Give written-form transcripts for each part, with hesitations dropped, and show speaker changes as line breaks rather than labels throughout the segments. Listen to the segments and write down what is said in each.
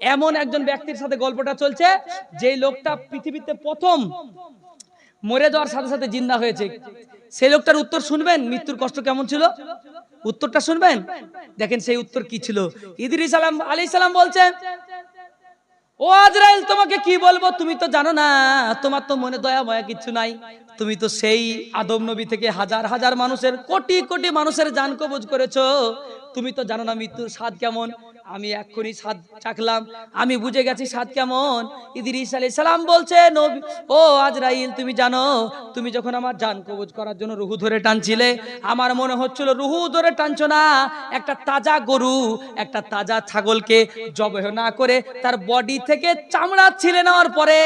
এমন একজন ব্যক্তির সাথে গল্পটা চলছে, যে লোকটা পৃথিবীতে প্রথম মরে যাওয়ার সাথে সাথে জিন্দা হয়েছে। সেই লোকটার উত্তর শুনবেন, মৃত্যুর কষ্ট কেমন ছিল, উত্তরটা শুনবেন। দেখেন সেই উত্তর কি ছিল। ইদ্রিস আলাইহিস সালাম বলছেন, ও আজরাইল, তোমাকে কি বলবো, তুমি তো জানো না, তোমার তো মনে দয়া ময়া কিছু নাই। তুমি তো সেই আদম নবী থেকে হাজার হাজার মানুষের, কোটি কোটি মানুষের জান কবজ করেছো। তুমি তো জানো না মৃত্যুর স্বাদ কেমন। আমি এক্ষুনি স্বাদ চাখলাম, আমি বুঝে গেছি স্বাদ কেমন। ইদ্রিস আলাইহিস সালাম বলছেন, ও আজরাইল, তুমি জানো, তুমি যখন আমার জান কবজ করার জন্য রুহু ধরে টানছিলে, আমার মনে হচ্ছিল রুহু ধরে টানছো না, একটা তাজা গরু, একটা তাজা ছাগলকে জবাই না করে তার বডি থেকে চামড়া ছিলে নেওয়ার পরে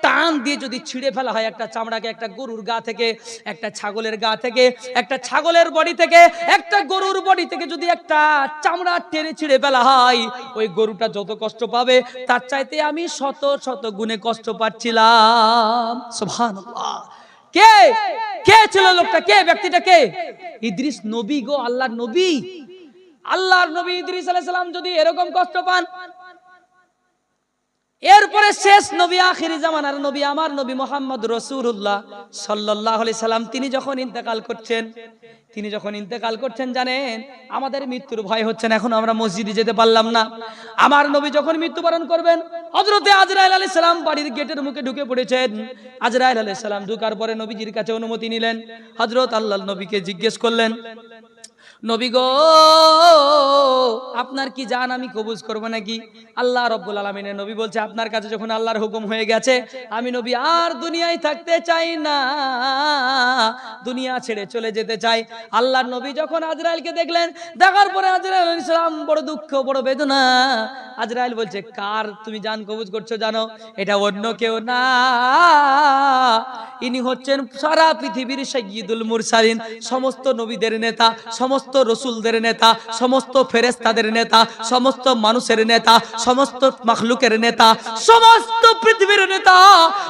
টান দিয়ে যদি ছিঁড়ে ফেলা হয় একটা চামড়াকে, একটা গরুর গা থেকে, একটা ছাগলের গা থেকে, একটা ছাগলের বডি থেকে, একটা গরুর বডি থেকে যদি একটা চামড়া টেনে ছিঁড়ে ফেলা হয়, ওই গরুটা যত কষ্ট পাবে তার চাইতে আমি শত শত গুণে কষ্ট পাচ্ছিলাম। সুবহানাল্লাহ। কে কে ছিল লোকটা, কে ব্যক্তিটা, কে? ইদ্রিস নবী গো, আল্লাহর নবী। আল্লাহর নবী ইদ্রিস আলাইহিস সালাম যদি এরকম কষ্ট পান, এরপরে শেষ নবী, আখিরি জামানার নবী, আমার নবী মুহাম্মদ রাসূলুল্লাহ সাল্লাল্লাহু আলাইহি সাল্লাম, তিনি যখন ইন্তেকাল করছেন, জানেন আমাদের মৃত্যুর ভয় হচ্ছে না, এখন আমরা মসজিদে যেতে পারলাম না। আমার নবী যখন মৃত্যুবরণ করবেন, হযরতে আজরাইল আলাইহিস সালাম বাড়ির গেটের মুখে ঢুকে পড়েছেন। আজরাইল আলাইহিস সালাম ঢোকার পরে নবীজির কাছে অনুমতি নিলেন। হযরত আল্লাহর নবীকে জিজ্ঞেস করলেন, নবী গো, আপনার কি জান আমি কবজ করব নাকি? আল্লাহ রাব্বুল আলামিনের নবী বলছে, আপনার কাছে যখন আল্লাহর হুকুম হয়ে গেছে, আমি নবী আর দুনিয়ায় থাকতে চাই না, দুনিয়া ছেড়ে চলে যেতে চাই। আল্লাহর নবী যখন আজরাইলকে দেখলেন, দেখার পরে আজরাইল আলাইহিস সালাম বড় দুঃখ, বড় বেদনা। আজরাইল বলছে, কার তুমি জান কবজ করছো জানো? এটা অন্য কেউ না, ইনি হচ্ছেন সারা পৃথিবীর সাইয়্যিদুল মুরসালিন, সমস্ত নবীদের নেতা, সমস্ত রাসূলদের নেতা, সমস্ত ফেরেশতাদের নেতা, সমস্ত মানুষের নেতা, সমস্ত মাখলুকের নেতা, সমস্ত পৃথিবীর নেতা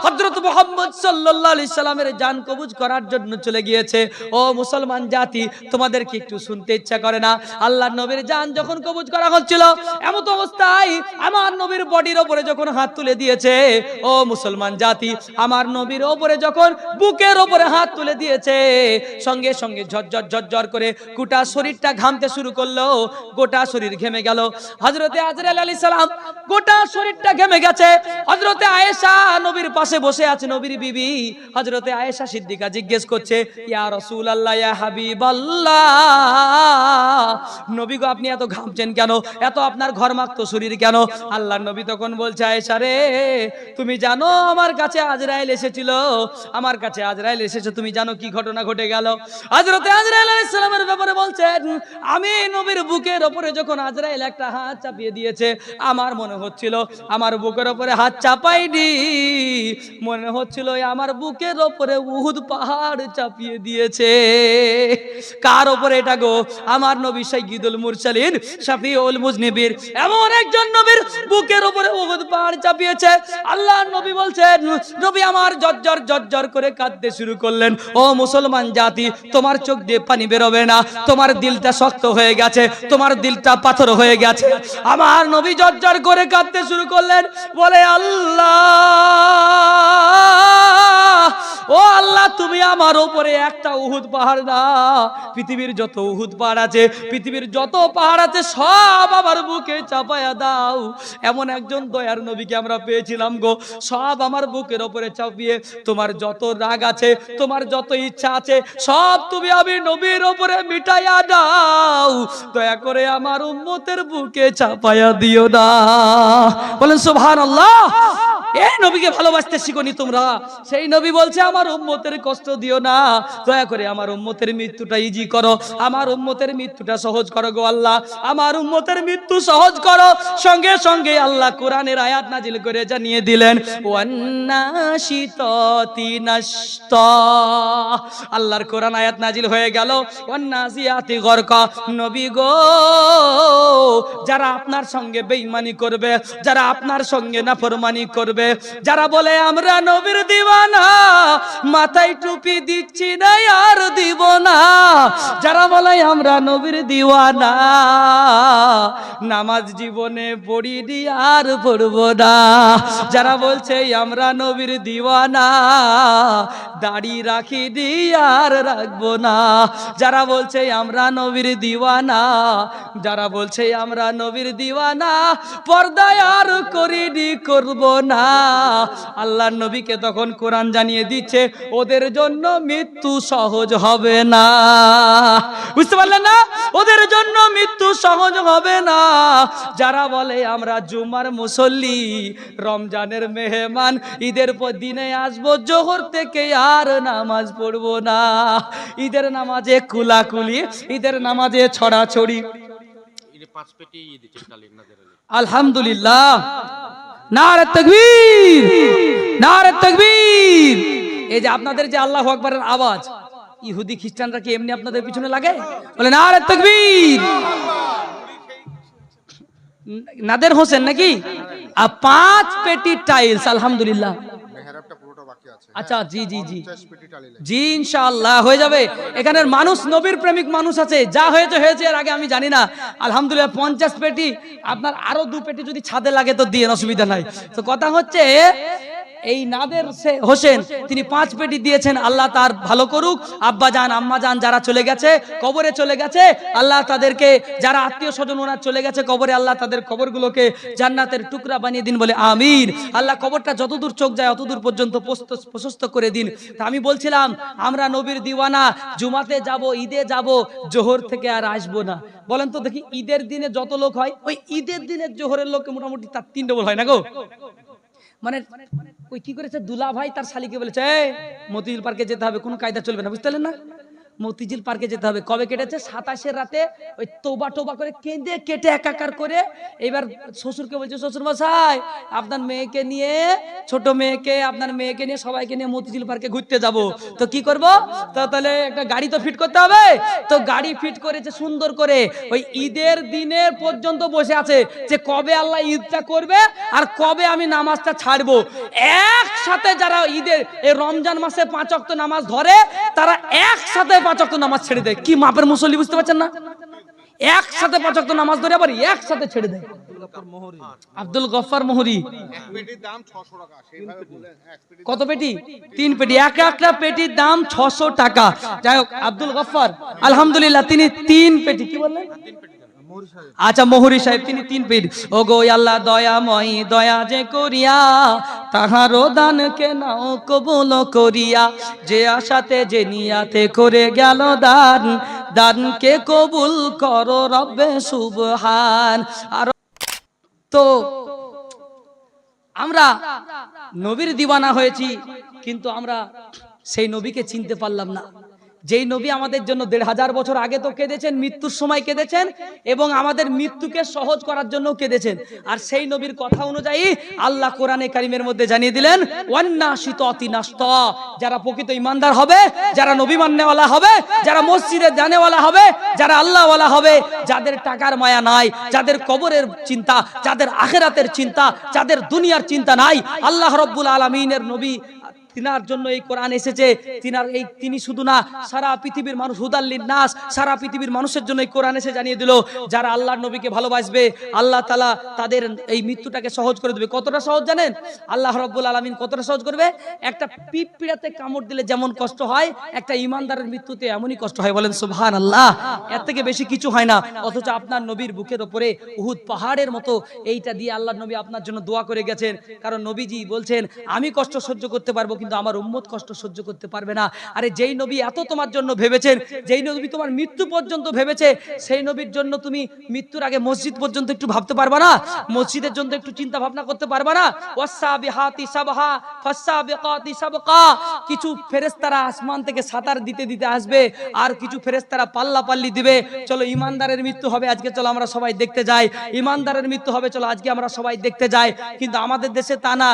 হযরত মুহাম্মদ সাল্লাল্লাহু আলাইহি সাল্লামের জান কবজ করার জন্য চলে গিয়েছে। ও মুসলমান জাতি, তোমাদের কি একটু শুনতে ইচ্ছা করে না? আল্লাহর নবীর জান যখন কবজ করা হচ্ছিল, এমত অবস্থায় আমার নবীর বডির উপরে যখন হাত তুলে দিয়েছে, ও মুসলমান জাতি, আমার নবীর উপরে যখন বুকের উপরে হাত তুলে দিয়েছে, সঙ্গে সঙ্গে ঝরঝর ঝরঝর করে গোটা শরীরটা ঘামতে শুরু করলো, গোটা শরীর ঘেমে গেল। হযরতে আজরাইল আলাইহিস সালাম গোটা শরীরটা ঘেমে গেছে। হযরতে আয়েশা নবীর পাশে বসে আছে, নবীর বিবি হযরতে আয়েশা সিদ্দিকা জিজ্ঞেস করছে, ইয়া রাসূলুল্লাহ, ইয়া হাবিবাল্লাহ, নবী গো, আপনি এত ঘামছেন কেন, এত আপনার ঘরমাক্ত শরীর কেন? আল্লাহর নবী তখন বলছে, আয়েশা রে, তুমি জানো আমার কাছে আজরাইল এসেছিল, আমার কাছে আজরাইল এসেছে, তুমি জানো কি ঘটনা ঘটে গেল? হযরতে আজরাইল আলাইহিস সালামের ব্যাপারে বলছেন, আমি নবীর বুকের উপরে যখন আজরাইল একটা হাত চাপিয়ে দিয়েছে, আমার মনে হচ্ছিল আমার বুকের উপরে হাত চাপাইনি, মনে হচ্ছিল আমার বুকের উপরে উহুদ পাহাড় চাপিয়ে দিয়েছে। কার উপরে এটা গো? আমার নবী সাইয়্যিদুল মুরসালিন, শাফিউল মুজনিবির, এমন একজন নবীর বুকের উপরে উহুদ পাহাড় চাপিয়েছে। আল্লাহর নবী বলছেন, নবী আমার জর্জর জর্জর করে কাঁদতে শুরু করলেন। ও মুসলমান জাতি, তোমার চোখ দিয়ে পানি বেরোবে না, তোমার দিলটা শক্ত হয়ে গেছে, তোমার দিলটা পাথর হয়ে গেছে। আমার নবী জর্জর করে কাঁদতে শুরু করলেন, বলে, আল্লাহ, ও আল্লাহ, তুমি আমার উপরে একটা উহুদ পাহাড় না, পৃথিবীর যত উহুদ পাহাড় আছে, পৃথিবীর যত পাহাড় আছে, সব আমার বুকে চাপায়া দাও। এমন একজন দয়ার নবীকে আমরা পেয়েছিলাম গো, সব আমার বুকের উপরে চাপিয়ে তোমার যত রাগ আছে, তোমার যত ইচ্ছা আছে, সব তুমি আমি নবীর উপরে মিটাইয়া দাও, দয়া করে আমার উম্মতের বুকে চাপায়া দিও না। বলেন সুবহানাল্লাহ। এই নবীকে ভালোবাসতে শিখোনি তোমরা? সেই নবী বলছে, আমার উম্মতের কষ্ট দিও না, দয়া করে আমার উম্মতের মৃত্যুটা ইজি করো, আমার উম্মতের মৃত্যুটা সহজ করো গো আল্লাহ, আমার উম্মতের মৃত্যু সহজ করো। সঙ্গে সঙ্গে আল্লাহ কোরআনের আয়াত নাজিল করে জানিয়ে দিলেন, ওয়ান্নাশিতাতি নাশতা, আল্লাহর কোরআন আয়াত নাজিল হয়ে গেল, ওয়ান্নাজিয়াতি গরকা। নবী গো, যারা আপনার সঙ্গে বেঈমানি করবে, যারা আপনার সঙ্গে নাফরমানি করবে, করবে। যারা বলে আমরা নবীর দিওয়ানা, মাথায় টুপি দিচ্ছি না আর দিব না। যারা বলে আমরা নবীর দিওয়ানা, নামাজ জীবনে পড়িনি আর পড়বো না। যারা বলছে আমরা নবীর দিওয়ানা, দাড়ি রাখিনি আর রাখবো না। যারা বলছে আমরা নবীর দিওয়ানা, যারা বলছে আমরা নবীর দিওয়ানা, পর্দায় আর করিনি করব না। আল্লাহর নবীকে তখন কোরআন জানিয়ে দিচ্ছে ওদের জন্য মৃত্যু সহজ হবে না। বুঝতে পারলেন না? ওদের জন্য মৃত্যু সহজ হবে না। যারা বলে আমরা জুমার মুসল্লি, রমজানের মেহমান, ঈদের পর দিনে আসবো জোহর থেকে আর নামাজ পড়বো না। ঈদের নামাজে কুলাকুলি, ঈদের নামাজে ছড়াছড়ি। আলহামদুলিল্লাহ, নারে তাকবীর, নারে তাকবীর। এই যে আপনাদের যে আল্লাহু আকবারের আওয়াজ, ইহুদি খ্রিস্টানরা কি এমনি আপনাদের পিছনে লাগে? বলে নারে তাকবীর। নাদের হোসেন নাকি? 5 পেটি টাইলস, আলহামদুলিল্লাহ। আচ্ছা, জি জি জি জি, ইনশাআল্লাহ হয়ে যাবে। এখানের মানুষ নবীর প্রেমিক মানুষ আছে, যা হয়েছে হয়েছে, এর আগে আমি জানি না। আলহামদুলিল্লাহ 50 পেটি, আপনার আরো 2 পেটি যদি ছাদে লাগে তো দিয়ে, অসুবিধা নাই। তো কথা হচ্ছে এই নাদের হোসেন তিনি 5 পেটি দিয়েছেন, আল্লাহ তার ভালো করুক। আব্বা জান আম্মা জান যারা চলে গেছে, কবরে চলে গেছে, আল্লাহ তাদেরকে, যারা আত্মীয় স্বজন ওনার চলে গেছে কবরে, আল্লাহ তাদের কবরগুলোকে জান্নাতের টুকরা বানিয়ে দিন, বলে আমিন। আল্লাহ কবরটা যতদূর চোখ যায় অতদূর পর্যন্ত প্রশস্ত করে দিন। তা আমি বলছিলাম আমরা নবীর দিওয়ানা, জুমাতে যাব, ঈদে যাব, জোহর থেকে আর আসবো না। বলেন তো দেখি, ঈদের দিনে যত লোক হয়, ওই ঈদের দিনের জোহরের লোক মোটামুটি তার 3 ডবল হয় না গো? মানে ওই কি করেছে, দুলা ভাই তার শালিকে বলেছে মতিঝিল পার্কে যেতে হবে, কোনো কায়দা চলবে না, বুঝতে পারলেন না? মতিঝিল পার্কে যেতে হবে। কবে কেটেছে? 27-এর রাতে ওই তোবা টোবা করে কেঁদে কেটে একাকার করে এবার শ্বশুরকে বলছে, শ্বশুর মশাই আপনার মেয়েকে নিয়ে, ছোট মেয়েকে, আপনার মেয়েকে নিয়ে, সবাইকে নিয়ে মতিঝিল পার্কে ঘুরতে যাব। তো কি করব? তো তাহলে একটা গাড়ি তো ফিট করতে হবে। তো গাড়ি ফিট করেছে সুন্দর করে, ওই ঈদের দিনের পর্যন্ত বসে আছে যে কবে আল্লাহ ঈদটা করবে আর কবে আমি নামাজটা ছাড়বো। একসাথে যারা ঈদের এই রমজান মাসে 5 ওয়াক্ত নামাজ ধরে, তারা একসাথে 5 ওয়াক্ত নামাজ ছেড়ে দেয়। কি মাপের মুসল্লি, বুঝতে পারছেন না? একসাথে 5 ওয়াক্ত নামাজ ধরে আবার একসাথে ছেড়ে দেয়। আব্দুল গফফার মোহরি, কত পেটি? 3 পেটি, এক একটা পেটির দাম 600 টাকা। যাই হোক, আব্দুল গফফার আলহামদুলিল্লাহ তিনি 3 পেটি, কি বললেন? আচ্ছা, মোহরি সাহেব তিনি 3 পেটি। ও গো আল্লাহ দয়াময়, দয়া যে করিয়া তাহারও দানকে নাও কবুল করিয়া, যে আশাতে যে নিয়াতে করে গেল দান, দানকে কবুল করো রব্বে সুবহান। আর তো আমরা নবীর দিওয়ানা হয়েছি, কিন্তু আমরা সেই নবীকে চিনতে পারলাম না। যেই নবী আমাদের জন্য 1500 বছর আগে তো কেঁদেছেন, মৃত্যুর সময় কেঁদেছেন, এবং আমাদের মৃত্যুকে সহজ করার জন্য কেঁদেছেন। আর সেই নবীর কথা অনুযায়ী আল্লাহ কোরআনে কারিমের মধ্যে জানিয়ে দিলেন, যারা প্রকৃত ইমানদার হবে, যারা নবী মাননেওয়ালা হবে, যারা মসজিদে জানেওয়ালা হবে, যারা আল্লাহওয়ালা হবে, যাদের টাকার মায়া নাই, যাদের কবরের চিন্তা, যাদের আখিরাতের চিন্তা, যাদের দুনিয়ার চিন্তা নাই, আল্লাহ রাব্বুল আলামিনের নবী তিনার জন্য এই কোরআন এসেছে। তিনি শুধু না, সারা পৃথিবীর মানুষ, হুদাল্লিন নাস, সারা পৃথিবীর মানুষের জন্য এই কোরআন এসে জানিয়ে দিল, যারা আল্লাহর নবীকে ভালোবাসবে আল্লাহ তাআলা তাদের এই মৃত্যুটাকে সহজ করে দেবে। কতটা সহজ জানেন? আল্লাহ রাব্বুল আলামিন কতটা সহজ করবে? একটা পিঁপড়াতে কামড় দিলে যেমন কষ্ট হয়, একটা ঈমানদারের মৃত্যুতে এমনই কষ্ট হয়। বলেন সুবহানাল্লাহ। এর থেকে বেশি কিছু হয় না। অথচ আপনার নবীর বুকের উপরে উহুদ পাহাড়ের মতো এইটা দিয়ে আল্লাহর নবী আপনার জন্য দোয়া করে গেছেন। কারণ নবীজি বলছেন, আমি কষ্ট সহ্য করতে পারবো, কিন্তু আমার উম্মত কষ্ট সহ্য করতে পারবে না। আরে যেই নবী এত তোমার জন্য ভেবেছেন, যেই নবী তোমার মৃত্যু পর্যন্ত ভেবেছে, সেই নবীর জন্য তুমি মৃত্যুর আগে মসজিদ পর্যন্ত একটু ভাবতে পারবা না? মসজিদের জন্য একটু চিন্তা ভাবনা করতে পারবা না? ওয়াসসাবিহাতি সাবহা ফাসসাবিকাতি সাবকা। কিছু ফেরেশতারা আসমান থেকে সাঁতার দিতে দিতে আসবে, আর কিছু ফেরেশতারা পাল্লা পাল্লি দিবে। চলো ইমানদারের মৃত্যু হবে, আজকে চলো আমরা সবাই দেখতে যাই। ইমানদারের মৃত্যু হবে, চলো আজকে আমরা সবাই দেখতে যাই। কিন্তু আমাদের দেশে তা না।